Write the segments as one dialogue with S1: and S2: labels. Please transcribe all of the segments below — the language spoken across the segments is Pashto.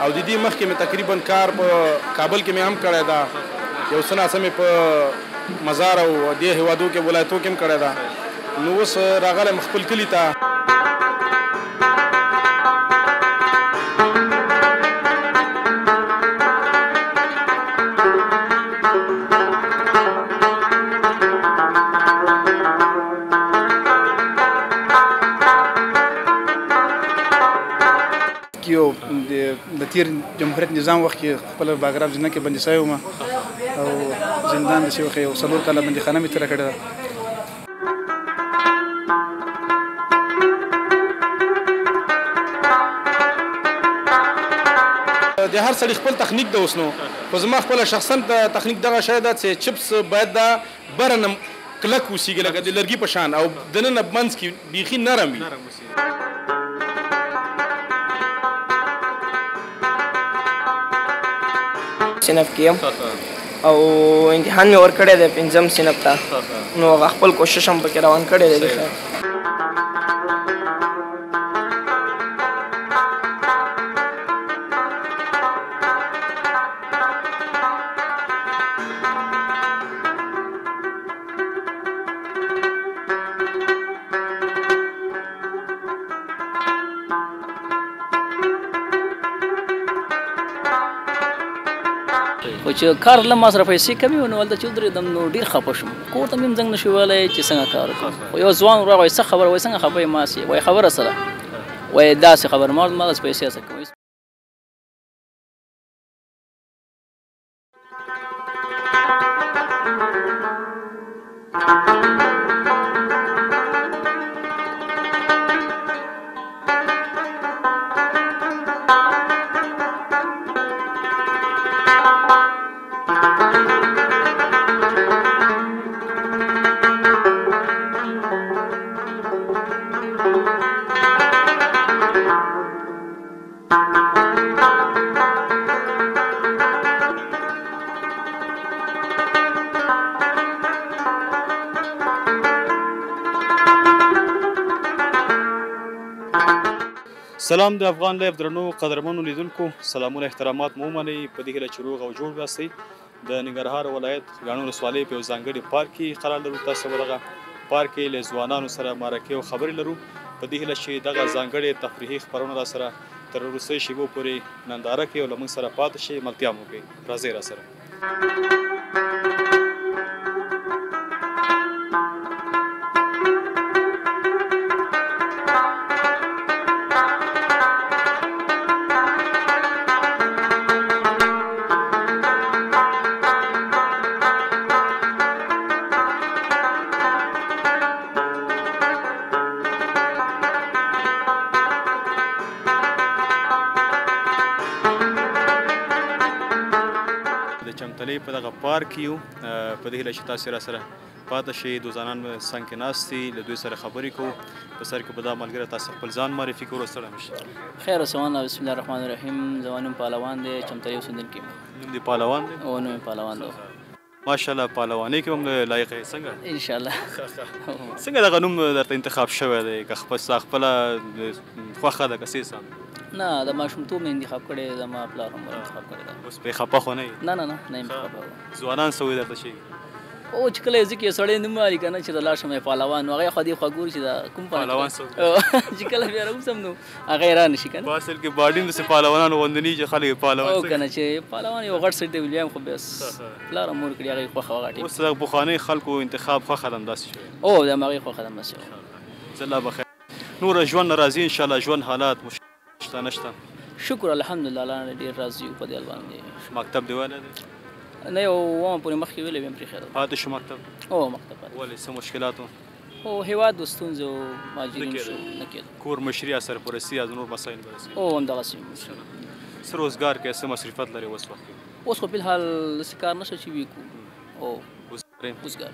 S1: او د دې مخکې مې تقریبا کار په کابل کې مې هم کړی ده، یو څه ناڅه مې په مزار او دې هېوادو کې ولایتو کې هم کړی ده. نو اوس راغلی م خپل کلي ته. یو د تیر جمهوریت نظام وخت کې خپل باګرام زندان کې بندي شوی وم او زندان داسې وخت یو 4 کاله بندیخانه مې تېره کړې ده. د هر سړي خپل تخنیک ده اوس نو، خو زما خپله شخصا تخنیک دغه شی ده چې چپس باید دا بره نه کلک اوسېږي لکه د لرګي په شان او دننه منځ کې بیخي نرم وي.
S2: صنف کې یم او امتحان مې ورکړی دی 5م صنف ته، نو هغه خپل کوشش هم پکې روان کړی دی.
S3: خو چې کار له ما سره پیسې کمې وې نو هلته چې ودرېدم نو ډېر خفه شوم. کور ته مې هم زنګ نه شو ویلی چې څنګه کار وکړم. خو یو ځوان راغی وایي څه خبره؟ وایي څنګه خفه یې؟ ماسې وایي خبره څه ده؟ وایي داسې خبره ما داسې پیسې هڅه کوم.
S4: سلام د افغان لایف درنو قدرمنو لیدونکو، سلامونه احترامات مو ومنئ. په دې هیله چې روغ او جوړ یاستئ. د ننګرهار ولایت ګاڼو ولسوالۍ په یو ځانګړي پارک کې قرار لرو. تاسو به دغه پارک کې له ځوانانو سره مرکې او خبرې لرو. په دې هیله چې دغه ځانګړې تفریحي خپرونه راسره تر وروستۍ شېبو پورې ننداره کوي او له موږ سره پاتې شئ، ملتیا مو وکړئ. راځئ راسره. په دغه پارک یو په دې هیله چې تاسې راسره پاتې شئ. دوزانان به څنګ کې ناست دي، له دوی سره خبرې کوو. په سر کې به دا ملګری تاسو خپل ځان معرفي کړو. ستړی مه شئ.
S3: خیر اوسونه. بسم الله الرحمن الرحیم. زما نوم پهلوان دی، چمتلي اوسېدونکی یم.
S4: نوم دې پهلوان دی؟
S3: او نوم یې پهلوان دی.
S4: ماشاءالله پهلوانۍ کې هم لایق یې. څنګه
S3: انشاءالله.
S4: څنګه دغه نوم درته انتخاب شوی دی؟ که ستا خپله خوښه ده که څه؟
S3: نه، د ماشومتوب مې انتخاب کړی، زما پلار هم انتخاب کړی ده.
S4: اوس پرې خفه خو نه یې؟
S3: نه نه نه نه یم خفه.
S4: ځوانان څه وایي درته چې
S3: او چې کله یو ځای کې یو سړی نوم وایي که نه چې د لاړ شم پهلوان، نو هغه خوا دې خوا ګوري چې دا کوم
S4: پهلوان څوک
S3: چې کله بیا راوځم نو هغه یې را نه شي که نه.
S4: په اصل کې باډي هم داسې پهلوانانو غوندې نه وي چې خلک یې پهلوان
S3: او که نه چې پهلوان یو غټ سړی دی ویلیم، خو بس پلار هم مور کړي هغه یې خوښه وه.
S4: اوس د پخوانیو خلکو انتخاب خوښه ده همداسې شوی؟
S3: او د همغې خوښه ده همداسې شوی.
S4: جزا الله بخیر. نور ژوند نه راځي انشاءالله؟ ژوند حالات شته نشته؟
S3: شکر الحمدلله، الله نه ډېر راضي یو په دې حال باندې.
S4: مکتب دې ویلی دی؟
S3: نه یو اومه پورې مخکې ویلی ویم پرېښی ده.
S4: پاتې شو مکتب؟
S3: او مکتب پاتې.
S4: ولې څه مشکلات وو؟
S3: او هېواد د ستونزو مهاجرین شو نه کېده.
S4: کور مشري یا سرپرستي یا نور مسایل به رسېږي؟
S3: او همدغسې
S4: څه روزګار کوې، څه مصرفت لرې اوس وخت کې؟
S3: اوس خو فلحال داسې کار نشته چې وي کړو. او روزګار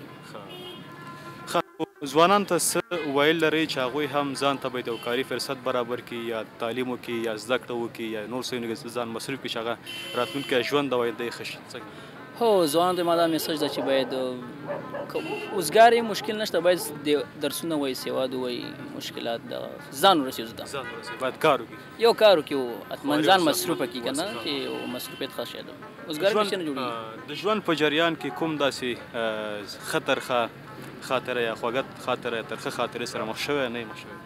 S4: ځوانانو ته څه ویل لرئ چې هغوی هم ځان ته باید یو کاري فرصت برابر کړي، یا تعلیم وکړي، یا زده کړه وکړي، یا نور څه ځان مصروف کړي چې هغه راتلونکی ژوند د آینده یې ښه شي؟ څنګه
S3: هو ځوانانو ته ما دا میسج ده چې باید اوزګار یې مشکل نشته، باید درسونه وایي، سواد وایي، مشکلات د ځان ورسېږو ته
S4: باید کار وکړي،
S3: یو کار وکړي، حتما ځان مصروفه کړي که نه چې مصروفیت ښه شی ده. اوزګار کې څه نه جوړېږي.
S4: د ژوند په جریان کې کوم داسې ښه ترخه خاطره یا خوږه خاطره ترخه خاطرې سره مخ شوی نه یې مخ شوی؟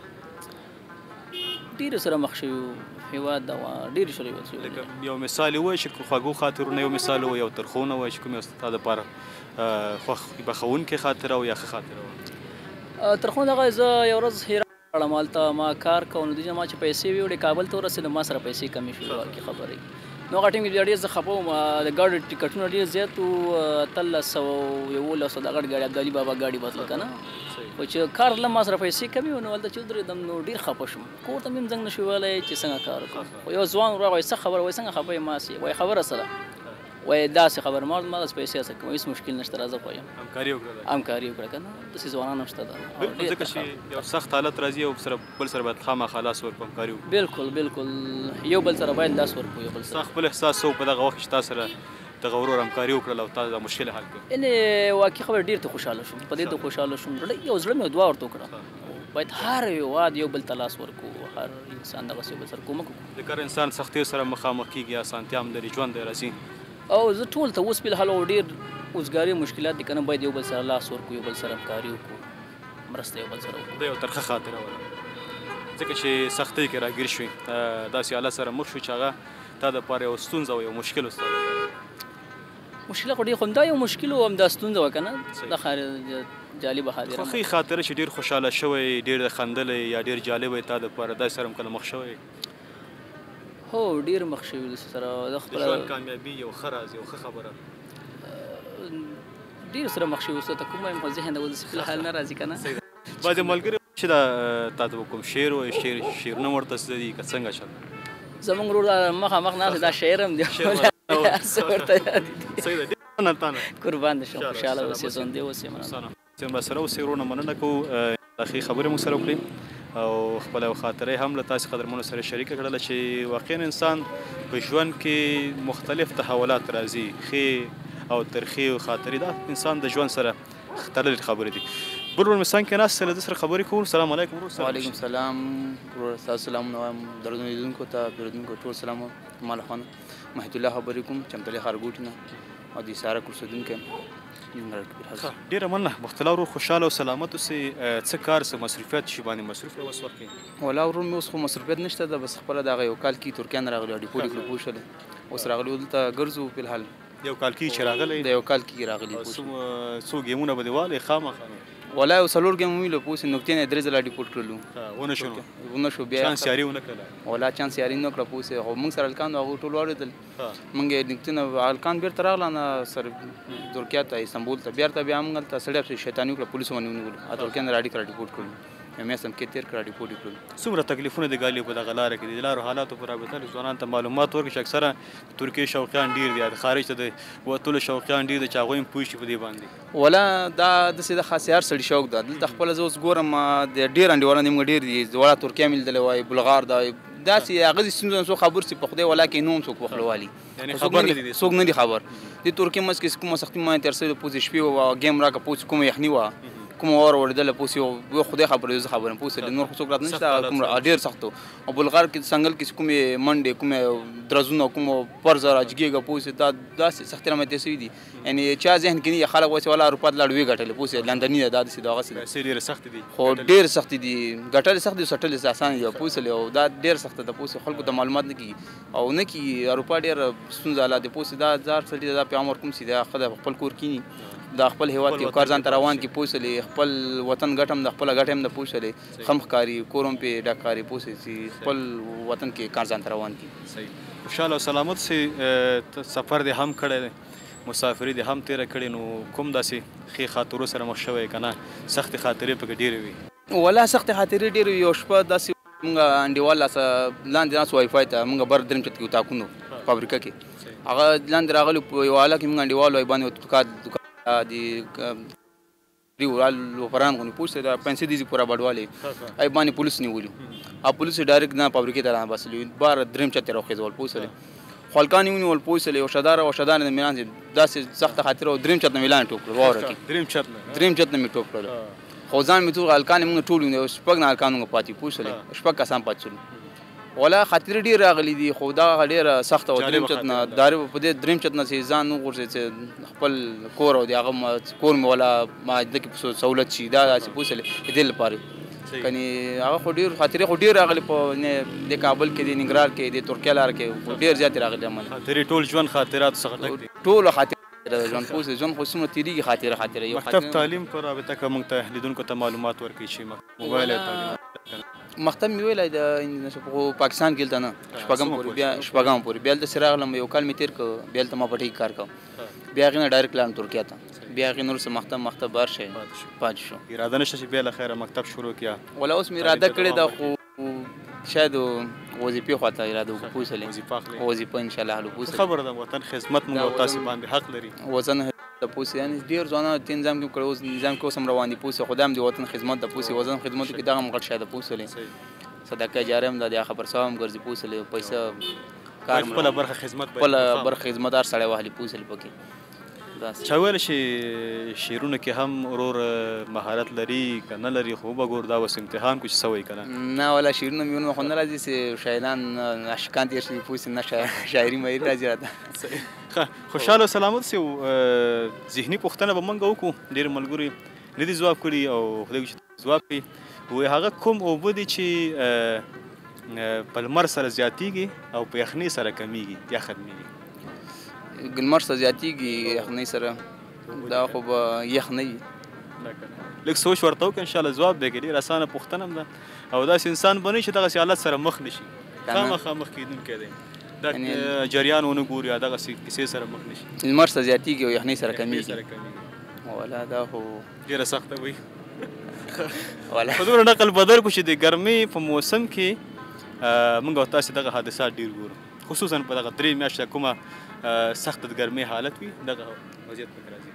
S3: ډېرو سره مخ شوي هېواد دا ډېرې شوي شوي.
S4: لکه یو مثال یې ووایي چې خوږو خاطرونه یو مثال ووایي او ترخو نه ووایي چې کوم یو ستا دپاره بخښونکې خاطره او یا ښه خاطره وه؟
S3: ترخونه دغه زه یو ورځ هرات لاړم، هلته ما کار کوم، نو دوی ما چې پیسې ویوړې کابل ته ورسېدم، ما سره پیسې کمې شوې واقعي خبرې. نو هغه ټایم کې ډېر زه خفه وم، د ګاډو ټکټونه ډېر زیات وو، 1300 د غټ ګاډي ابدالي بابا ګاډي بتله که نه، خو چې کار لم ما سره پیسې کمې وې، نو هلته چې ودرېدم نو ډېر خفه شوم، کور ته مې هم زنګ نه شو ویلی چې څنګه کار وکړم. خو یو ځوان راغی، څه خبره؟ وایي څنګه خفه یې؟ ماسې وایي خبره سره، وایي داسې خبره، ما داسې پیسې هڅه کوم، هېڅ مشکل نشته، راځه خو یم همکاري وکړه که نه، داسې ځوانان هم شته ده.
S4: بلکل ځکه چې یو سخت حالت راځي او سره بل سره باید خامخا لاس ورکړو، همکاري وکړو.
S3: بلکل بلکل یو بل سره باید لاس ورکړو، یو بل
S4: ستا
S3: سره.
S4: خپل احساس څه و په دغه وخت چې تا سره دغه ورور همکاري وکړله او تا دا مشکل حل کړ؟
S3: یعنې واقعي خبره ډېر ته خوشحاله شوم، په دې ته خوشحاله شوم، یو زړه مې دعا ورته وکړه، باید هر هېواد یو بل ته لاس ورکړو، هر انسان دغسې یو بل سره کومک وکړو.
S4: د هر انسان سختیو سره مخامخ کېږي، اسانتیا هم لري، ژوند دی راځي.
S3: او زه ټول ته اوس فلحال ډېر اوزګاري مشکلات دي که نه، باید یو بل سره لاس ورکړو، یو بل سره همکاري وکړو، مرسته یو بل سره وکړو.
S4: دا یو ترخه خاطره وه ځکه چې سختۍ کې راګیر شوې، داسې حالت سره مخ شوې چې هغه تا دپاره یو ستونزه او یو مشکل و ستا دپاره.
S3: مشکله خو ډېر، خو همدا یو مشکل و، همدا ستونزه وه که نه، دا جالبه خاطره.
S4: خوښۍ خاطره چې ډېر خوشحاله شوی، ډېر خندلی یا ډېر جالبه تا دپاره، داسې سره هم کله مخ شوی؟
S3: هو ډېر مخ شوي د سره د
S4: خپله د ژوند کامیابي یو ښه راز، یو ښه خبره
S3: ډېر سره مخ شوي، اوس ته کوم وایم خو ذهن ته اوس فلحال نه راځي که نه.
S4: بعضې ملګري چې دا تا ته به کوم شعر وایي، شعرونه ورته زده دي که څنګه چل؟
S3: زمونږ ورور دا مخامخ ناست دا شاعر هم دی، څه ورته یاد دي.
S4: صحیح ده، ډېر مننه تا نه.
S3: قربان دې شم، خوشحاله اوسې، ژوندی اوسې. مننه.
S4: سره اوسې ورونه، مننه کوو اخي خبرې موږ سره وکړې او خپله یو خاطره هم له تاسې قدرمنو سره شریکه کړله چې واقعا انسان په ژوند کې مختلف تحولات راځي، ښې او ترخې خاطرې، دا انسان د ژوند سره تړلې خبرې دي. بل ورور مې څنګ کې ناست له ده سره خبرې کوو. سلام علیکم ورور.
S5: وعلیکم سلام ورور، ستاسو سلامونه وایم درنو لیدونکو ته، پیرودونکو ټول سلام وایم. ما له خوا نه محیط الله خبرې کوم، چمتلې ښارګوټي نه او د ساره کور اوسېدونکی یم.
S4: ډېره مننه. مختلا ورور، خوشحاله او سلامت اوسئ. څه کار څه مصروفیت شي باندې مصروف اوس وخت کې؟
S5: ولا ورور مې اوس خو مصروفیت نشته ده، بس خپله دغه یو کال کې ترکیه نه راغلي، ډیپو دې کړو، پوه شولې. اوس راغلي دلته ګرځو فلحال.
S4: یو کال کې چې راغلی؟ د
S5: یو کال کې راغلي.
S4: څو ګیمونه به دې والې خامخا؟
S5: ولا یو څلور ګیم ویلو، پوه شې، نقطې نه 3 ځله ډیپورټ کړلو، ونه شو بیا
S4: چانس یاري ونه کړله.
S5: ولا چانس یاري نه کړه، پوه شې. خو موږ سره هلکان هغوی ټول واورېدل، موږ یې نقطې نه هلکان بېرته راغله نه سر ترکیه ته، استنبول ته، بېرته بیا موږ هلته سړی شیطاني وکړه، پولیسو باندې ونیولو، ترکیه نه راډي کړه ډیپورټ کړلو، یو میاشت هم کې تېر کړه ډیپورټ یې کړلو.
S4: څومره تکلیفونه دې ګالي په دغه لاره کې؟ د لارو حالاتو په رابطه ځوانانو ته معلومات ورکړي چې اکثره ترکیې شوقیان ډېر دي، د خارج ته د وتلو شوقیان ډېر دي چې هغوی هم پوه شي په دې باندې.
S5: ولا دا داسې د خاص هر سړي شوق ده. دلته خپله زه اوس ګورم د ډېر انډیوالان موږ ډېر دي، ولا ترکیه مې لیدلی وای، بلغار ده، داسې هغه دې ستونزو نه څوک خبر سي په خدای، ولا کې نوم څوک وخلو والي، څوک نه دي خبر. د ترکیې منځ کې کومه سختي ما تېر سوې، پوسې شپې وه، ګیم راکړه، پوسې کومه یخني وه، کومه واوره ورېدله، پوسې یو خدای خبره، زه خبر یم، پوسې نور خو څوک راته نشته، کوم ډېر سخت و. او بلغار کې څنګل کې کومې منډې، کومې درزونه، کومه پرزه راجګېږه، پوسې دا داسې سختۍ رامنځته شوي دي. یعنې چا ذهن کې نه وي خلک وایي ولا اروپا ته لاړ ویې ګټلې، پوسې لندني ده، دا داسې دغسې ده.
S4: پیسې ډېرې سختې دي،
S5: خو ډېر سختې دي، ګټل سخت دي، سټل اسانه دي، پوسې او دا ډېر سخته ده، پوسې خلکو ته معلومات نه کېږي او نه کېږي. اروپا ډېر ستونزه حالات دي، پوسې دا زار سړي دا په عمر کوم سي دا ښه ده، په خپل کور کښېني، دا خپل هېواد کې کار ځان ته روان کړي، پوسلې خپل وطن ګټم د خپله ګټه هم د پوسلې خم ښکاري، کور هم پرې ډک ښکاري، پوسې چې خپل وطن کې کار ځان ته روان کړي.
S4: صحیح. خوشحاله او سلامت سي. سفر دې هم کړی دی، مسافري دې هم تېره کړې، نو کوم داسې ښې خاطرو سره مخ شوی که نه سختې خاطرې پکې ډېرې وي؟
S5: ولا سختې خاطرې ډېرې وي. یو شپه داسې مونږ انډیوال لاندې ناست وای فای ته، مونږ بر درېیم چت کې اتاقونو فابریکه کې، هغه لاندې راغلي په یو حاله کې مونږ انډیوال وای باندې دوکان د فران غونې پوسې د پنسې دیزي پوره بډوالې ای باندې پولیس نیولي، او پولیس ډایرکټ نه فابریکې ته راباسلي، بار درېیم چت ته راوخېځول، پوسلې خو هلکان یې ونیول پوه شولې یو شهدار او شهدار د میلان داسې سخته خاطره او درېیم چت نه میلان ټوپ کړل واوره کې درېیم چت نه مې ټوپ کړل خو ځان مې ټول هلکان یې موږ ټول ونیو شپږ نه هلکان موږ پاتې پوه شولې شپږ کسان پاتې شولو ولا خاطرې ډېر راغلي دي خو دغه ډېره سخته وه درېیم چت نه په دې درېیم چت نه چې ځان وغورځېد چې خپل کور او د هغه کور مې ولا معاهده کې سهولت شي دا داسې پوه شولې د دې لپاره کني هغه خو ډېر خاطرې خو ډېر راغلي په د کابل کې د ننګرهار کې د ترکیه لاره کې خو ډېر زیاتې راغلي عمل
S4: خاطرې ټول ژوند خاطراتو څخه ډک دي
S5: ټولو خاطره د ژوند پوه شولې ژوند خو څومره تېرېږي خاطره یو
S4: مکتب تعلیم په رابطه که موږ ته لیدونکو ته معلومات ورکړي چې موبایل تعلیم
S5: مکتب مې ویلی د پاکستان کې دلته نه شپږم پورې بیا دلته راغلم یو کال مې تېر کړ بیا دلته ما پټۍ کار کوم بیا هغې نه ډایرکټ لاړم ترکیه ته بیا هغې نه وروسته مکتب بهر شی پاتې شو
S4: اراده نشته چې بیا له خیره مکتب شروع کړه
S5: ولا اوس مې اراده کړې ده خو شاید وظیفې خواته اراده وکړو پوه شولې وظیفه انشاءالله حلو پوه
S4: خبره ده وطن خدمت موږ او تاسې باندې حق لري
S5: وطن پوه یعنې ډېر ځوانان ته نظام کې کړی اوس نظام کې اوس هم روان دي پوه خو دا هم د وطن خدمت ده پوه وطن خدمتو کې دغه هم غټ شی ده پوه شولې صدقه جاریه هم ده د خبر سوا هم ګرځي پوه شولې پیسه کار
S4: خپله برخه خدمت
S5: خپله برخه خدمت هر سړی واخلي پوه شولې پکې
S4: چا ویل چې شعرونه کې هم ورور مهارت لري که نه لري خو وبګور دا اوس امتحان کو چې څه وایي که نه
S5: نه ولا شعرونه مې ونه خو نه راځي چې شاعران عاشقان تېر شوي پوه نه شاعري مایري راځي راته
S4: خوشحاله او سلامت سي ذهني پوښتنه به موږ وکړو ډېر ملګري نه دي ځواب کړي او خدای چې ځواب کړي وایي هغه کوم اوبه دي چې په لمر سره زیاتیږي او په یخنۍ سره کمیږي یا ختمیږي
S5: لمر سره زیاتیږي یخنۍ سره دا خو به یخ نه وي
S4: لږ سوچ ورته وکړه انشاءالله ځواب به کړي ډېره اسانه پوښتنه هم ده او داسې انسان به نه وي چې دغسې حالت سره مخ نه شي خامخا مخ کېدونکی دی دا جریان ونه ګوري یا دغسې کیسې سره مخ نه شي
S5: لمر سره زیاتیږي او یخنۍ سره کمیږي ولا دا خو
S4: ډېره سخته وي په دومره نقل بدل کړو چې د ګرمۍ په موسم کې موږ او تاسې دغه حادثات ډېر ګورو خصوصا په دغه 3 میاشته کومه سخت د ګرمۍ حالت وي دغه وضعیت پکې راځي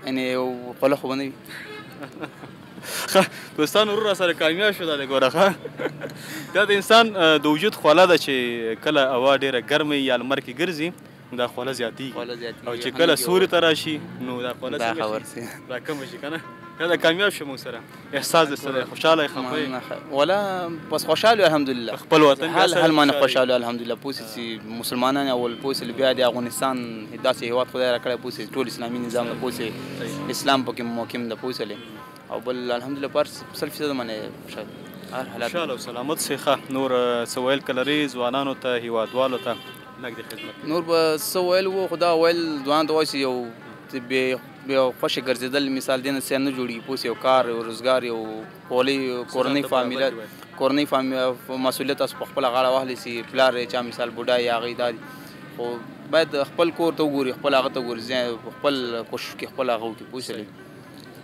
S5: یعنې یو خوله خو به نه وي
S4: دوستان ورور را سره کامیاب شو دا د ګوره ښه دا د انسان د وجود خوله ده چې کله هوا ډېره ګرمه یا لمر کې ګرځي دا خوله زیاتېږي او چې کله سوري ته راشي نو دا خوله څنګه راکمه شي که نه دا کامیاب شو موږ سره احساس دې څه دی خوشحاله خفه
S5: ولا بس خوشحال الحمدلله
S4: خپل وطن
S5: حال مانه خوشحال الحمدلله پوه چې مسلمانان اول پوه بیا د افغانستان داسې هېواد خدای راکړی پوه ټول اسلامي نظام ده پوه اسلام پکې محکم ده پوه او بل الحمدلله پر 100% باندې
S4: خوشحاله او سلامت سي ښه نور څه ویل که لري ځوانانو ته هېوادوالو ته نږدې خدمت
S5: نور به څه ویل وو خو دا ویل ځوانانو ته وایي چې یو بیا خوشې ګرځېدل مثال دې نه سیان نه جوړېږي پوه یو کار یو روزګار یو کورنۍ فامیله مسؤلیت تاسو په خپله غاړه واخلئ چې پلار یې چا مثال بوډا یا هغې دا دي خو باید خپل کور ته وګوري خپل هغه ته وګوري خپل کوشش کې خپل هغه وکړي پوه شولې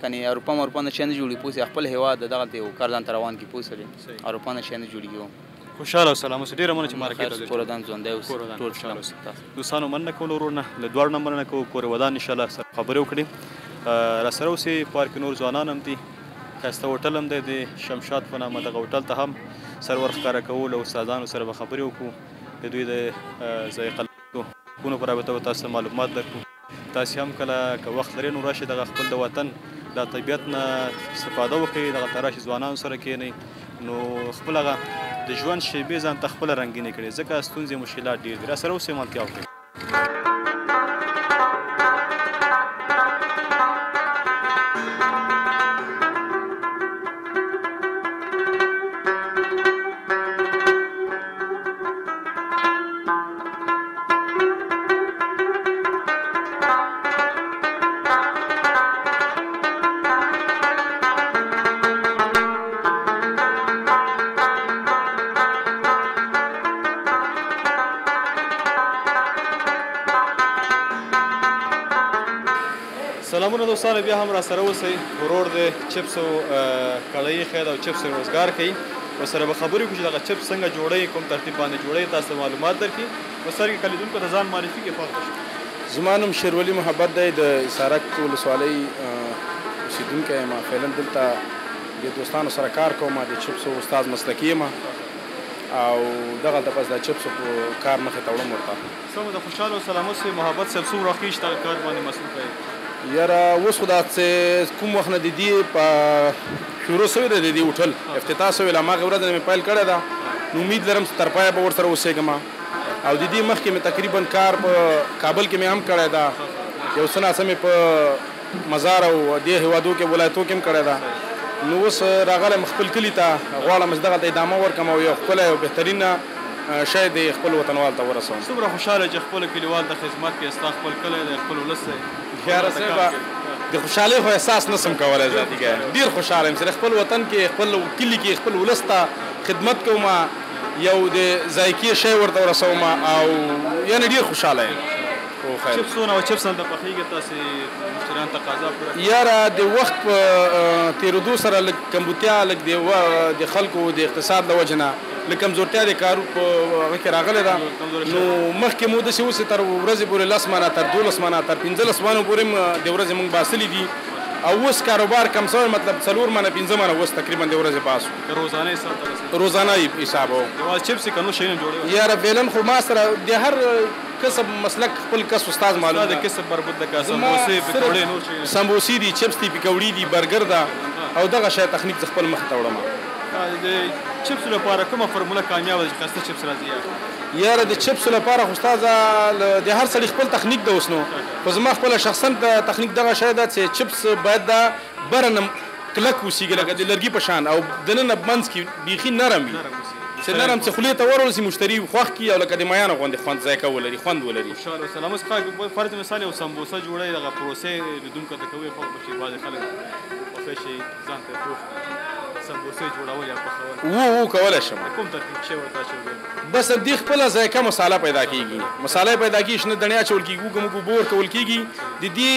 S5: کنې اروپا نه شی نه جوړېږي پوه خپل هېواد دغلته یو کار ځان ته روان کړي پوه شولې اروپا نه شی نه جوړېږي
S4: خوشحاله او سلامت ډېره مننه چې مرکې ته
S5: کورودان ژوندی اوسه
S4: دوستانو مننه کوو ورور نه له دواړو نه مننه کوو کور ودان انشاءالله سره خبرې وکړې را سره اوسئ پارک کې نور ځوانان هم دي ښایسته هوټل هم دی د شمشاد په نامه دغه هوټل ته هم سرور ښکاره کوو له استادانو سره به خبرې وکړو د دوی د ذایقه حقونو په رابطه به تاسو ته معلومات درکړو تاسې هم کله که وخت لرئ نو راشئ دغه خپل د وطن د طبیعت نه استفاده وکړئ دغه ته راشئ ځوانانو سره کښېنئ نو خپل هغه د ژوند شیبې ځان ته خپله رنګینې کړي ځکه ستونزې مشکلات ډېر دي را سره اوسئ ملتیا وکړئ سلامونه دوستانو بیا هم را سره اوسئ ورور د چپسو کړۍ ښید او چپس روزګار کوي ورسره به خبرې وکړو چې دغه چپس څنګه جوړوي کوم ترتیب باندې جوړوي تاسو ته معلومات درکړي ورسره کې لیدونکو ته ځان معرفي کړي پوه شو
S1: زما نوم شیرولي محبت دی د اسارک ولسوالۍ اوسېدونکی یم فعلا دلته د دوستانو سره کار کوم د چپسو استاد مسلکي یم او دغلته پس د چپسو په کار مخې ته وړم ورته.
S4: سمه ده. خوشحال او سلامت صاحب محبت صاحب څومره وخت کېږي چې دغه کار باندې مصروفه یې؟
S1: یاره اوس خو دا کوم وخت نه د دې په شروع سوی ده د دې هوټل افتتاح سوی له هماغې ورځې نه مې پیل کړی ده. نو امید لرم چې تر پایه به ورسره اوسېږم. او د دې مخکې مې تقریبا کار په کابل کې مې هم کړی ده. یو څه ناڅه مې په مزار او دې هېوادو کې ولایتو کې هم کړی ده. نو اوس راغلی خپل کلي ته غواړم چې دغه ته ادامه ورکړم او یو ښکلی او بهترینه شی د خپل وطنوال ته ورسوم.
S4: څومره خوشحاله چې خپل کلیوال د خدمت کې ستا خپل کلی دی خپل ولس دی.
S1: یاره صاحبه د خوشحالۍ خو احساس نسم کولی ذاتي ګیا. ډېر خوشحاله یم چې خپل وطن کې خپل کلي کې خپل ولس ته خدمت کوم یو د ذایقې شی ورته ورسوم او یعنې ډېر خوشحاله یم.
S4: چپسونه او چپس هلته پخېږي تاسې مشتریان تقاضا پوره؟
S1: یاره د وخت په تېرېدو سره لږ کمبودتیا لږ د خلکو د اقتصاد له وجې نه لږ کمزورتیا د کارو په هغه کې راغلی ده. نو مخکې مو داسې اوس تر ورځې پورې 10 منه تر 12 منه تر 15 منو پورې د ورځې موږ باسلي دي. او اوس کاروبار کم شوی مطلب 4 منه 15 منه اوس تقریبا د ورځې باسو.
S4: روزانه حساب ته رسېږي؟
S1: روزانه حساب و.
S4: یوازې چپس که نور شیونه جوړوي؟
S1: یاره فعلا خو ما سره د هر کسب مسلک خپل کس استاد معلوم
S4: ده. د کسب مربوط لکه سمبوسې پکوړې نور شیونه؟
S1: سمبوسې دي، چپس دي، پکوړې دي، برګر ده او دغه شی تخنیک زه خپل مخې ته وړم.
S4: د چپسو لپاره کومه فرموله کامیابه ده چې خسته چپس راځي؟
S1: یاره د چپسو لپاره خو استاده د هر سړي خپل تخنیک ده اوس. نو خو زما خپله شخصا تخنیک دغه شی ده چې چپس باید د بره نه کلک اوسېږي لکه د لرګي په شان او دننه منځ کې بیخي نرم وي چې نرم چې خولې ته ورورسي مشتري خوښ کړي او لکه د مایانو غوندې خوند ذایقه ولري خوند ولري.
S4: خوشحاله اوسه. اوس فرض مثال یو سمبوسه جوړوي دغه پروسې لیدونکو ته کوي خوښ به شي. بعضې خلک خوښی شي ځان ته پوښ سمبوسې جوړول یا پخول؟
S1: و کولی شم.
S4: کوم ترکیب شی ورته اچوي؟
S1: بس د دې خپله ذایقه مساله پیدا کېږي. مساله پیدا کېږي شنه دڼیا اچول کېږي اوږه موږ اوبه ورکول کېږي د دې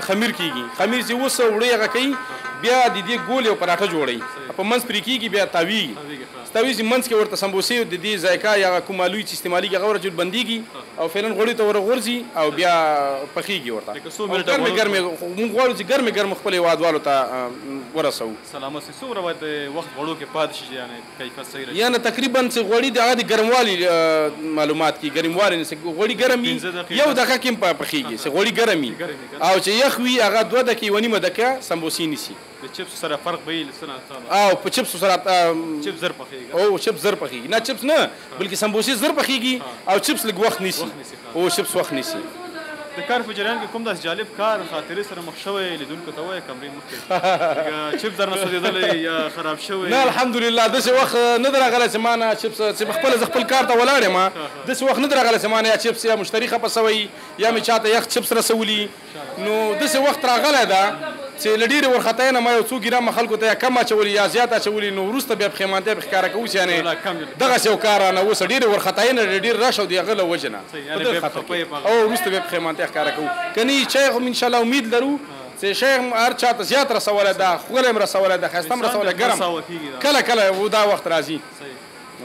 S1: خمیر کېږي. خمیر چې اوس وړی هغه کوي بیا د دې ګول یو پراټه جوړوي په منځ پرې کېږي بیا تاویږي. تاویږي منځ کې ورته سمبوسې د دې ذایقه یا کوم الوی چې استعمالېږي هغه ورته بندېږي او فعلا غوړي ته ورغورځي او بیا پخېږي ورته. ګرمې ګرمې موږ غواړو چې ګرمې ګرمې خپل هېوادوالو ته ورسوو.
S4: سلامت صاحب څومره باید وخت غوړو کې پاتې شي یعنې کیفیت صحیح راشي؟
S1: یعنې تقریبا چې غوړي د هغه د ګرموالي معلومات کړي. ګرموالي نه غوړي ګرم وي 1 دقیقه کې هم پخېږي چې غوړي ګرم وي او چې یخ وي هغه 2 دقیقې 1 دقیقه سمبوسې نیسي.
S4: د چپس سره فرق به یې
S1: او په چپس سره
S4: چپس زر پخېږي
S1: او چپس زر پخېږي نه چپس نه بلکې سمبوسې زر پخېږي او چپس لږ وخت نیسي او چپس وخت نیسي.
S4: د کار په جریان کې کوم داسې جالب کار خاطرې سره مخ شوی لیدونکو ته وایه کمرې مخکې چپس درنه سوځېدلی یا خراب شوی؟
S1: نه الحمدلله داسې وخت نه دی راغلی چې ما نه چپس چې خپله زه خپل کار ته ولاړ یم داسې وخت نه دی راغلی چې ما نه یا چپس یا مشتري خفه سوی یا مې چاته یخ چپس رسولي. نو داسې وخت راغلی ده چې له ډېرې ورختۍ نه ما یو څو ګرامه خلکو ته یا کم اچولي یا زیات اچولي. نو وروسته بیا پښیمانتیا پې ښکاره کوو چې یعنې دغسې یو کار رانه اوس ډېرې ورختۍ نه ډېر رش او د هغه له وجې نه او وروسته بیا پښیمانتیا ښکاره کوو. که نه چای هم انشاءالله امید لرو چې شی هم هر چا ته زیات رسولی ده ښکلی هم رسولی ده ښایسته هم رسولی ګرم کله کله دا وخت راځي.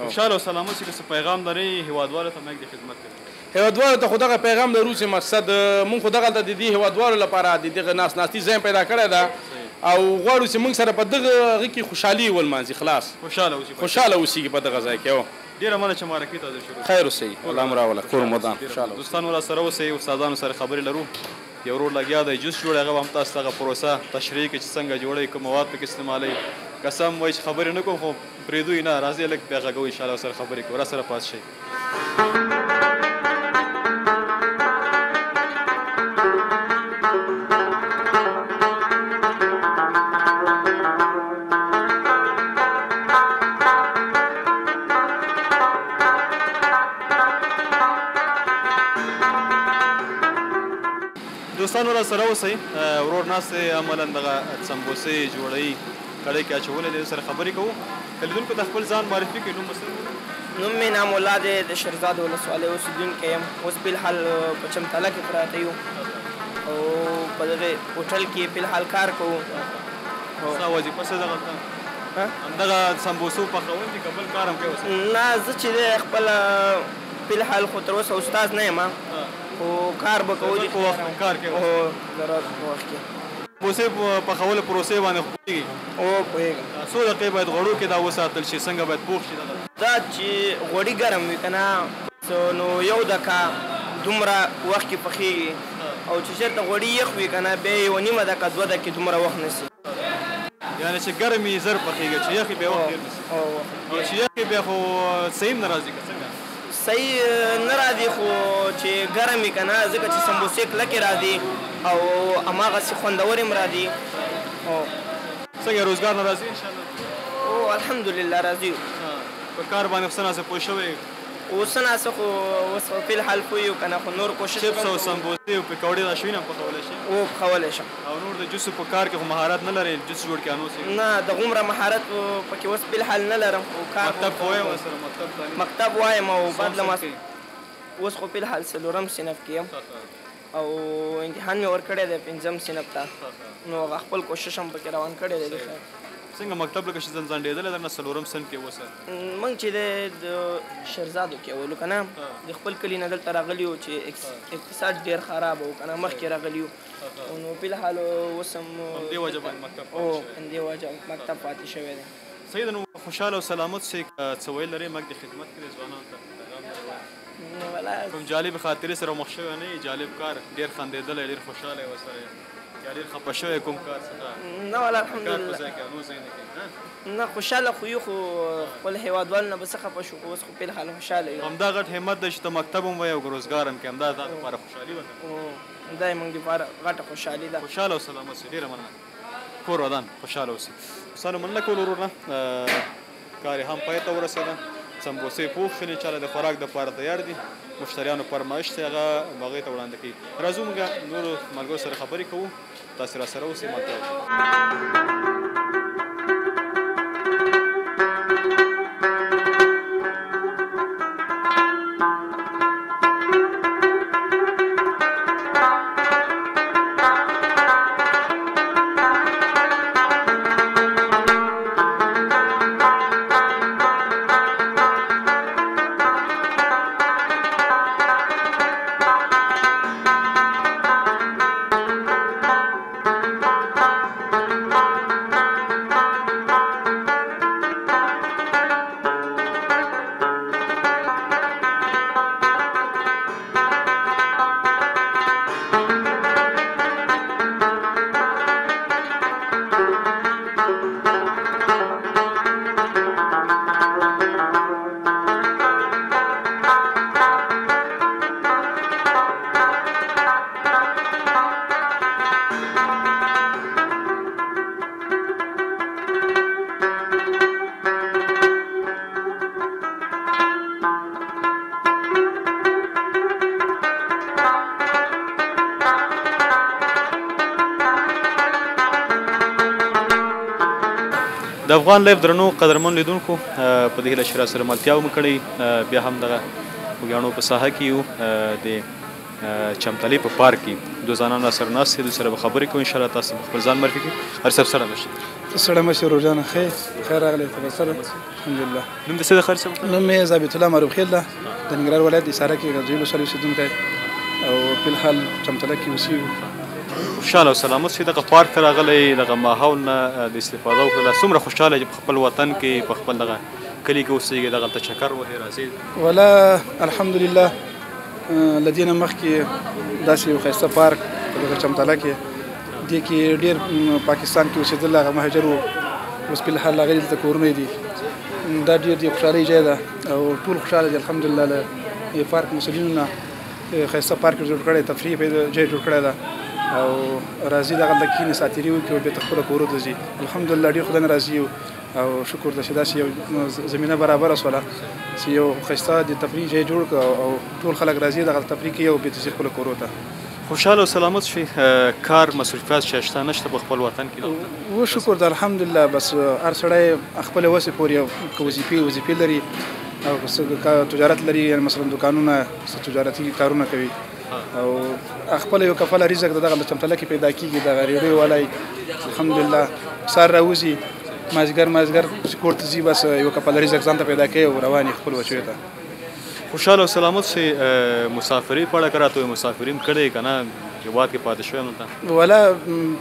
S4: خوشحاله او سلامت چې که څه پیغام لرئ هېوادوالو ته مایک د خدمت کوي.
S1: هېوادوالو ته خو دغه پیغام لرو چې مقصد مونږ خو دغلته د دې هېوادوالو لپاره د دغه ناستي ځای پیدا کړی ده او غواړو چې مونږ سره په دغه هغې کې خوشحالي ولمانځي خلاص خوشحاله اوسېږي په دغه ځای کې.
S4: ډېره مننه چې مرکې ته شروع
S1: خیر اوسئ الله مو راوله کور مدام خوشحاله.
S4: دوستانو راسره اوسئ استادانو سره خبرې لرو. یو ورور لګیا دی جوس جوړوي هغه به هم تاسو دغه پروسه تشریح کړي چې څنګه جوړوي کوم مواد پکې استعمالوي. قسم وایي چې خبرې نه کوم خو پرېږدو یې نه راځئ لږ بیا غږوو انشاءالله سره خبرې کوو راسره پاتې شئ. دوستانو راسره اوسئ. ورور ناست دی عملا دغه سمبوسې جوړوي کړۍ کې اچولی دی سره خبرې کوو. که لیدونکو ته خپل ځان معرفي کړي نوم
S2: نوم مې نام الله دی د شیرزاد ولسوالۍ اوسېدونکی یم. اوس فلحال په چمتاله کې پراته یو او په دغې هوټل کې فلحال کار کوو.
S4: ستا وظیفه څه دغلته همدغه سمبوسو پخول دي که بل کار هم کوې؟
S2: نه زه چې دی خپله فلحال خو تر اوسه استاد نه یم خو کار به کوو
S4: په وخت کار کوې؟
S2: هو ضرورت په وخت کې.
S4: سمبوسې پخولو پروسې باندې خو پوهېږي
S2: او پوهېږم
S4: څو دقیقې باید غوړو کې دا وساتل شي څنګه باید پوخ شي
S2: دا چې غوړي ګرم وي که نه نو یو دقیقه دومره وخت کې پخېږي او چې چېرته غوړي یخ وي که نه بیا یې 1.5 دقیقه 2 دقیقې دومره وخت نیسي
S4: یعنې چې ګرم یې زر پخېږي چې یخ یې بیا وخت ډېر نیسي او چې یخ یې بیا خو صحیح هم نه راځي که څنګه
S2: صحیح نه راځي خو چې ګرم وي که نه ځکه چې سمبوسې کلکې راځي او هماغسې خوندور هم راځي
S4: څنګه روزګار نه راځي انشاءالله
S2: او الحمدلله راځي
S4: په کار باندې څه ناڅه پوه شوی
S2: اوس څه خو اوس فی الحال پوه یو که نه خو نور کوشش
S4: چپس او سمبوسې او پکوړې دا شوي نه پخولی شي
S2: او پخولی شم
S4: او نور د جوسو په کار کې خو مهارت نه لرې جوس جوړ کې انوسې
S2: نه د غومره مهارت پکې اوس فی الحال نه لرم خو کار
S4: مکتب خو وایم سره
S2: مکتب وایم او بعد له اوس خو فی الحال 4 صنف کې یم او امتحان مې ورکړی دی 5 صنف ته نو هغه خپل کوشش هم پکې روان کړی دی
S4: څنګه مکتب لکه چې ځنډېدلی درنه 4 صنف کې اوسه
S2: موږ چې د شهرزادو کې اولو که نه د خپل کلي نه دلته راغلي یو چې اقتصاد ډېر خراب و که نه مخکې راغلي یو نو فی الحال اوس هم
S4: همدې وجه باندې مکتب
S2: همدې وجه مکتب پاتې شوی دی
S4: صحیح ده نو خوشحاله او سلامت سې څه ویل لرې موږ د خدمت کې د ځوانانو ته کوم جالب خاطرې سره مخ شوی نه جالب کار ډېر خندېدلی ډېر خوشحاله یې ورسره یا ډېر خفه شوی کوم کار څخه
S2: نه والا الحمدلله نه خوشحاله خو یو خو خپل هېوادوالو نه به څه خفه شو خو اوس خو فی الحال خوشحاله یو
S4: همدا غټ همت دی چې ته مکتب هم وایې او روزګار هم کې همدا تا دپاره خوشحالي وه
S2: دا یې موږ دپاره غټه خوشحالي ده
S4: خوشحاله او سلامت سې ډېره مننه کور ودان خوشحاله اوسې دوستانو مننه کول ورونه کار یې هم پای ته ورسېده سمبوسې پوخ شولې چاله د خوراک دپاره تیار دي مشتریانو فرمایش دی هغه هغې ته وړاندې کوي راځو موږ نورو ملګرو سره خبرې کوو تاسې راسره اوسئ ملته د افغان لایف درنو قدرمن لیدونکو په دې هیله چې راسره ملتیا مو کړې بیا هم دغه وګیاڼو په ساحه کې یو د چمتلې په پارک کې دوه ځوانان راسره ناست دي دوی سره به خبرې کوو انشاءالله تاسو خپل ځان معرفي کړئ هر صاحب سلام وشي
S6: سلام مشهور روزانه خیر راغلی تبصره الحمدلله
S4: نوم د څه د خیر صاحب
S6: نوم یې ضابط الله معروف خیل ده د ننګرهار ولایت اساره کې غزویل ولسوالۍ اوسېدونکی او په الحال چمتله کې اوسېږو
S4: خوشحاله او سلامت شي دغه پارک ته راغلی دغه ماحول نه د استفاده وکړله څومره خوشحاله چې په خپل وطن کې په خپل دغه کلي کې اوسېږي دغلته چکر وهې راځي
S6: ولا الحمدلله له دې نه مخکې داسې یو ښایسته پارک په دغه چمتله کې دې کې ډېر پاکستان کې اوسېدل هغه مهاجر وو اوس په الحال هغوی دلته کورونه دي دا ډېر د خوشحالۍ ځای ده او ټول خوشحاله دي الحمدلله له پارک مسؤلینو نه ښایسته پارک جوړ کړی تفریح ځای جوړ کړی ده او راځي دغلته کښېني ساعتېري وکړي او بېرته خپله کورو ته ځي الحمدلله ډېر خدای نه راضي یو او شکر ده چې داسې یو زمینه برابره شوله چې یو ښایسته د تفریح ځای جوړ کړه او ټول خلک راځي دغلته تفریح کوي او بېرته ځي خپلو کورو ته
S4: خوشحاله او سلامت شي کار مصروفیات شته نشته په خپل وطن کې
S6: و شکر ده الحمدلله بس هر سړی خپلې وسې پورې که وظیفې لري او تجارت لري یعنې مثلا دوکانونه تجارتي کارونه کوي او خپل یو کفاله رزق دغه چمتله کې پیدا کیږي دغه ریډیو والی الحمدلله سار راوځي مازدیګر کور ته ځي بس یو کفاله رزق ځان ته پیدا کوي او روان خپل بچیو ته
S4: خوشحاله او سلامت سي مسافري په اړه راته مسافریم کړی که نه هېواد کې پاتې شوی نو ته
S6: ولا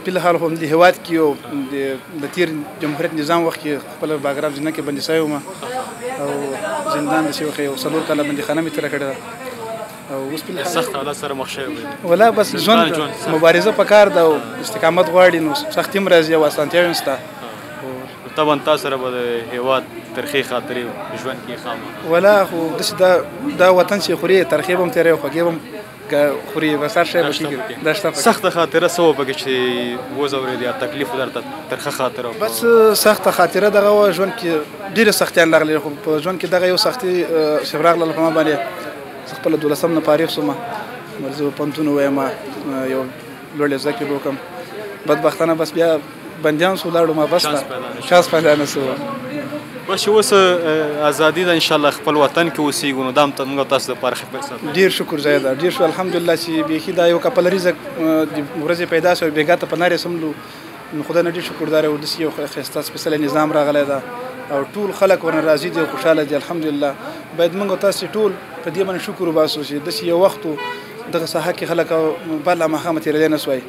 S6: فلحال خو د هېواد کې یو د تیر جمهوریت نظام وخت کې خپل باګرام زندان کې بندي شوی وم او زندان داسې وخت یو 4 کاله بندیخانه مې تېره کړې ده او اوس فلحال
S4: سخت حالات سره مخ شوی
S6: ولا بس ژوند مبارزه پکار ده او استقامت غواړي نو سختي هم راځي او اسانتیاوې هم شته
S4: طبعا تاسو سره به د هېواد ترخې خاطرې ژوند کې خامه
S6: ولا خو داسې دا وطن چې خوري ترخې به هم تېروي خوږې به هم خوري بس هر شی به کېږي دا شته
S4: سخته خاطره څه وه پکې چې وځورېد یا تکلیف درته ترخه خاطره
S6: بس سخته خاطره دغه وه ژوند کې ډېرې سختیان راغلي خو په ژوند کې دغه یو سختي چې راغله په ما باندې زه خپله 12 نه فارغ شوم زه پوهنتون ووایم یو لوړ زده کړې به وکړم بدبختانه بس بیا بندیان شو لاړو ما بس شانس پیدا نه شو
S4: بس چې اوس ازادي ده انشاءالله خپل وطن کې اوسېږو نو دا هم موږ تاسو دپاره ښه فرصت
S6: ډېر شکر ځای ده ډېر شو الحمدلله چې بیخي دا یو کپل رزق د ورځې پیدا شو بېګا ته په نارې سملو نو خدای نه ډېر شکردار او داسې یو ښایسته سپېڅلی نظام راغلی ده او ټول خلک ورنه راضي دي او خوشحاله دي الحمدلله باید موږ تاسې ټول په دې باندې شکر وباسو چې داسې یو وخت دغه ساحه کې خلک بل ماښامه تېرېدی نه سوای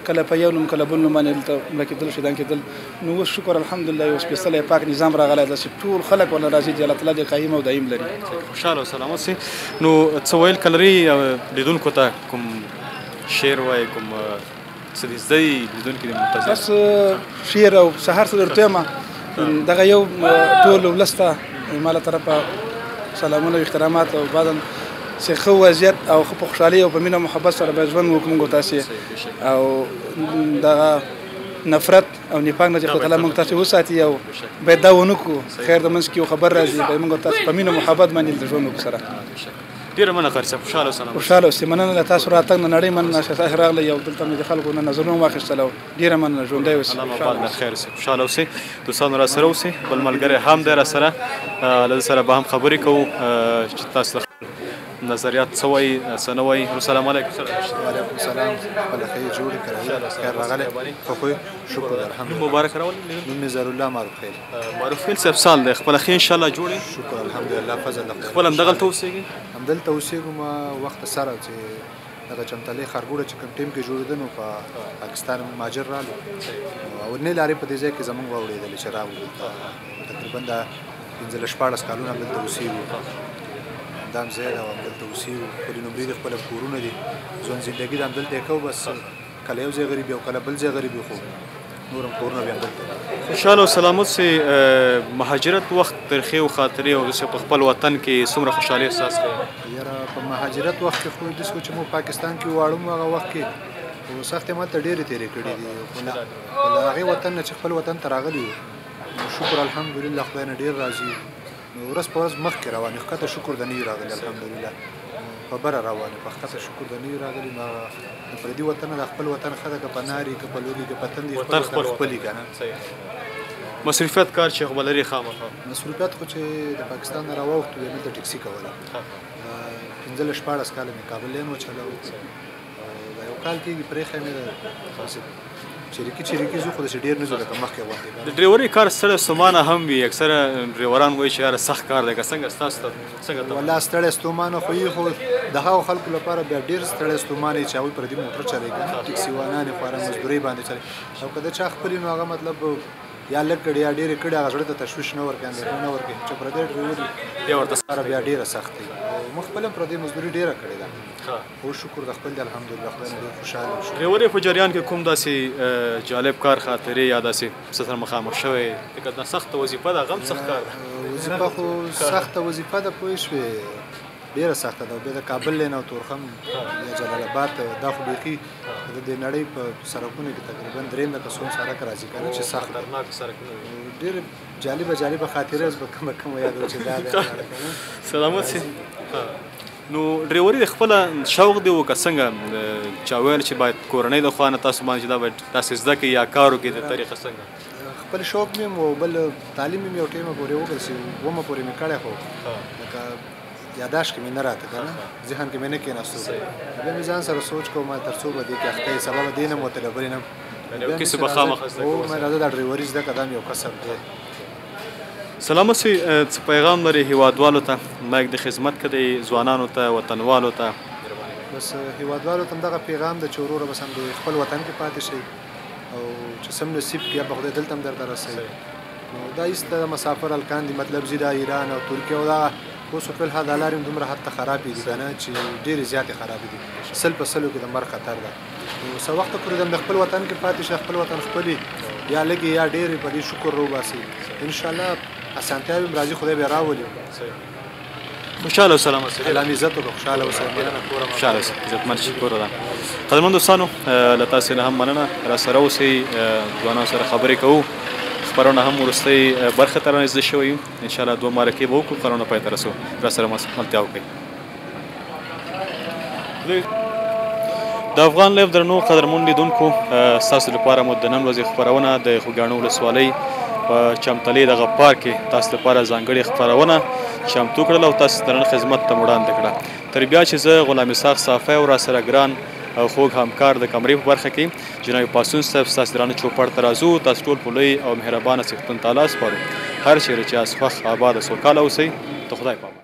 S6: کله په یو نوم کله بل نوم باندې دلته مړه کېدل شهیدان کېدل نو اوس شکر الحمدلله یو سپېڅلی پاک نظام راغلی ده چې ټول خلک ورنه راضي دي الله تعالی دې قایم او دایم لري
S4: خوشحاله او سلامت سي نو څه ویل که لرئ لیدونکو ته کوم شعر وایي کوم څه دي زده یي لیدونکي دې منتظر
S6: بس شعر او سهار څه درته وایم دغه یو ټول ولس ته ما له طرفه سلامونه او احترامات او بعدا چې ښه وضعیت او ښه په خوشحالۍ او په مینه محبت سره باید ژوند وکړو موږ تاسې او دغه نفرت او نفاق نه چې خدای تعالی موږ تاسې وساتي او باید دا ونه کړو خیر د منځ کې یو خبر راځي باید موږ تاسې په مینه محبت باندې دلته ژوند وکړو سره
S4: ډېره مننه قاري صاحب خوشحاله اوسه
S6: خوشحاله اوسئ مننه له تاسو راتګ نه نړۍ مننه چې تاسې راغلی او دلته مې د خلکو نه نظرونه واخیستل او ډېره مننه ژوندی اوسئ
S4: الله مو بعد خیر اوسئ خوشحاله اوسئ دوستانو را سره اوسئ بل ملګری هم دی را سره له ده سره به هم خبرې کوو چې تاسو نظریات څه وایي څه نه وایي السلام علیکم
S7: وعلیکم السلام خپله ښه یې جوړې کړی خیر راغلی ښه خو شکر الحمدلله
S4: مبارک راولې
S7: نوم مې ظهرالله معروف خیل
S4: معروف خیل صاحب سال دی خپله ښې انشاءالله جوړې
S7: شکر الحمدلله فضل د
S4: خپل همدغلته اوسېږي
S7: همدلته اوسېږو ما وخت سره چې دغه چمتلې ښارګوړه چې کوم ټیم کې جوړېده نو په پاکستان مهاجر رالو اولنۍ لارې په دې ځای کې زموږ واوړېدلې چې راغلو تقریبا دا 15-14 کالونه همدلته اوسېږو همدا هم ځای ده او همدلته اوسېږو خپلې نومرې دي خپله کورونه دي ژوند زندګي د همدلته یې کوو بس کله یو ځای غریب یو کله بل ځای غریب یو خو نور هم کورونه بیا همدلته
S4: خوشحاله او سلامت سي مهاجرت وخت ترخې او خاطرې او داسې په خپل وطن کې څومره خوشحالي احساس کوئ
S7: یاره په مهاجرت وخت کې خو داسې چې موږ پاکستان کې واړو هغه وخت کې خو سختې ماته ډېرې تېرې کړي دي خو له هغې وطن نه چې خپل وطن ته راغلي وو شکر الحمدلله خدای نه ډېر راضي نو ورځ په ورځ مخکې روانې ښکته شکر د نه یو راغلي الحمدلله په بره روانې په ښکته شکر د نه یو راغلي نو د پردي وطن نه د خپل وطن ښه ده که په ناري که په لوګي که په تندي
S4: وطن خپل وي که نه مصروفیت کار چې خو به لري خامخا
S7: مصروفیت خو چې د پاکستان نه راواوښتو بیا دلته ټکسي کوله 15-14 کاله مې کابل لین وچلوه دا یو کال کېږي پرېښی مې ده چریکي زو خو داسې ډېر نه ځو لکه مخکې غوندې
S4: د ډریورۍ کار ستړی ستومانه هم وي اکثره ډریوران وایي چې یاره سخت کار دی که څنګه ستاسو ته څنګه
S7: والله ستړی ستومانه خو یې خو د هغو خلکو لپاره بیا ډېر ستړی ستومانه یي چې هغوی پردي موټر چلوي که نه ټکسي وانان یې خورا مزدورۍ باندې چلوي او که د چا خپل نو هغه مطلب یا لږ کړي یا ډېرې کړي هغه زړه ته تشویش نه ورکوي اندېښنه نه ورکوي چې پردی ډریور
S4: بیا ورته
S7: سره بیا ډېره سخت دی موږ خپله هم پردی مزدوري ډېره کړې ده خو شکر د خپل دی الحمدلله خدای نه ډېر خوشحاله شو
S4: ډریورۍ په جریان کې کوم داسې جالب کار خاطرې یا داسې څه سره مخامخ شوی لکه دا سخته وظیفه ده هغه هم سخت کار ده
S7: وظیفه خو سخته وظیفه ده پوه شوې ډېره سخته ده بیا د کابل لین او تورخم یا جلال آباد دا خو بیخي د دې نړۍ په سړکونو کې تقریبا 3 کسون سړک راځي که نه چې سخت ډېرې جالبه خاطرې اوس به کومه یادوو چې دا دی
S4: سلامت سي نو ډریوري د خپله شوق دی و که څنګه چا ویل چې باید کورنۍ د خوا نه تاسو باندې چې دا باید تاسې زده کړئ یا کار وکړئ د طریقه څنګه
S7: خپل شوق مې او بل تعلیم مې یو ټیمه پورې وکړ چې اومه پورې مې کړی خو لکه یاداشت کې مې نه راته که نه ذهن کې مې نه کېناستو بیا مې ځان سره سوچ کوم تر څو به دې کې اخته یې سبا به دې نه م وتلی بلې نه
S4: یو کسب به خامخا زده کوو
S7: مې راځه دا ډریوري زده کړه دا مې یو کسب دی
S4: سلامت سي څه پیغام لري هیوادوالو ته مایک د خدمت کوي ځوانانو ته وطنوالو ته
S7: بس هیوادوالو ته هم دغه پیغام ده چې وروره بس هم د خپل وطن کې پاتې شئ او چې سم نصیب کې یا به خدای دلته هم درته رسوي نو دا ایسته مسافر هلکان دي مطلب ځي دا ایران او ترکیه او دغه اوس خو فلحال دا لارې هم دومره حد ته خرابې دي که نه چې ډېرې زیاتې خرابې دي 100 په 100 کې د مرګ خطر ده نو څه وخته پورې د خپل وطن کې پاتې شه خپل وطن خپلې یا لږې یا ډېرې په دې شکر روباسي انشاءالله اسانتیاوې هم راځي خدای به یې راولي
S4: خوشحاله اوسه علامه صاحب.
S7: الله عزت وکړه خوشحاله اوسه
S4: خوشحاله اوسه عزتمن شي کور ودان. قدرمن دوستانو له تاسې نه هم مننه راسره اوسئ ځوانانو سره خبرې کوو خپرونه هم وروستۍ برخه ته رانږدې شوی یو انشاءالله 2 مرکې به وکړو خپرونه پای ته رسو راسره ملتیا وکړئ. د افغان لایف درنو قدرمن لیدونکو ستاسو لپاره مو د نن ورځې خپرونه د خوږیاڼو ولسوالۍ په چمتلې دغه پارک کې تاسو لپاره ځانګړې خپرونه چمتو کړله او تاسو درنه خدمت ته وړاندې کړه. تر بیا چې زه غلام اسحاق صافی او راسره ګران او خوږ همکار د کمرې په برخه کې جناب پاسون صاحب ستاسو درانه چوپړ ته راځو. تاسو ټول په لوی او مهربانه څښتن تعالی سپارو. هر چیرې چې یاست خوښ آباد سوکاله اوسئ. د خدای په امان.